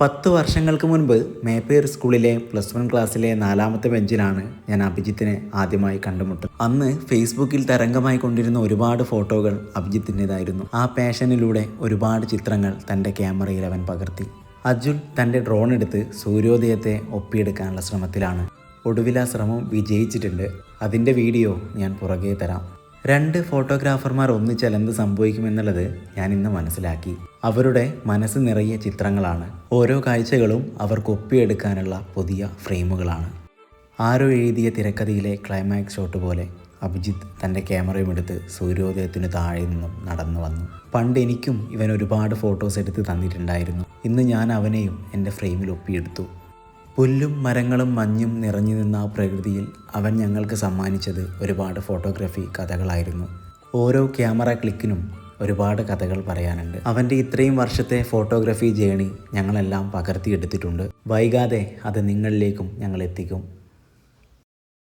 10 വർഷങ്ങൾക്ക് മുൻപ് മേപ്പേർ സ്കൂളിലെ +1 ക്ലാസ്സിലെ 4ാമത്തെ ബെഞ്ചിലാണ് ഞാൻ അഭിജിത്തിനെ ആദ്യമായി കണ്ടുമുട്ടുന്നത്. അന്ന് ഫേസ്ബുക്കിൽ തരംഗമായി കൊണ്ടിരുന്ന ഒരുപാട് ഫോട്ടോകൾ അഭിജിത്തിൻ്റെതായിരുന്നു. ആ പാഷനിലൂടെ ഒരുപാട് ചിത്രങ്ങൾ തൻ്റെ ക്യാമറയിൽ അവൻ പകർത്തി. അജുൽ തൻ്റെ ഡ്രോൺ എടുത്ത് സൂര്യോദയത്തെ ഒപ്പിയെടുക്കാനുള്ള ശ്രമത്തിലാണ്. ഒടുവിൽ ആ ശ്രമം വിജയിച്ചിട്ടുണ്ട്. അതിൻ്റെ വീഡിയോ ഞാൻ പുറകെ തരാം. 2 ഫോട്ടോഗ്രാഫർമാർ ഒന്നിച്ചാൽ എന്ത് സംഭവിക്കുമെന്നുള്ളത് ഞാൻ ഇന്ന് മനസ്സിലാക്കി. അവരുടെ മനസ്സ് നിറയെ ചിത്രങ്ങളാണ്. ഓരോ കാഴ്ചകളും അവർക്ക് ഒപ്പിയെടുക്കാനുള്ള പുതിയ ഫ്രെയിമുകളാണ്. ആരോ എഴുതിയ തിരക്കഥയിലെ ക്ലൈമാക്സ് ഷോട്ട് പോലെ അഭിജിത്ത് തൻ്റെ ക്യാമറയും എടുത്ത് സൂര്യോദയത്തിന് താഴെ നിന്നും നടന്നു വന്നു. പണ്ട് എനിക്കും ഇവൻ ഒരുപാട് ഫോട്ടോസ് എടുത്ത് തന്നിട്ടുണ്ടായിരുന്നു. ഇന്ന് ഞാൻ അവനെയും എൻ്റെ ഫ്രെയിമിൽ ഒപ്പിയെടുത്തു. പുല്ലും മരങ്ങളും മഞ്ഞും നിറഞ്ഞു നിന്ന ആ പ്രകൃതിയിൽ അവൻ ഞങ്ങൾക്ക് സമ്മാനിച്ചത് ഒരുപാട് ഫോട്ടോഗ്രാഫി കഥകളായിരുന്നു. ഓരോ ക്യാമറ ക്ലിക്കിനും ഒരുപാട് കഥകൾ പറയാനുണ്ട്. അവൻ്റെ ഇത്രയും വർഷത്തെ ഫോട്ടോഗ്രാഫി ജേണി ഞങ്ങളെല്ലാം പകർത്തിയെടുത്തിട്ടുണ്ട്. വൈകാതെ അത് നിങ്ങളിലേക്കും ഞങ്ങൾ എത്തിക്കും.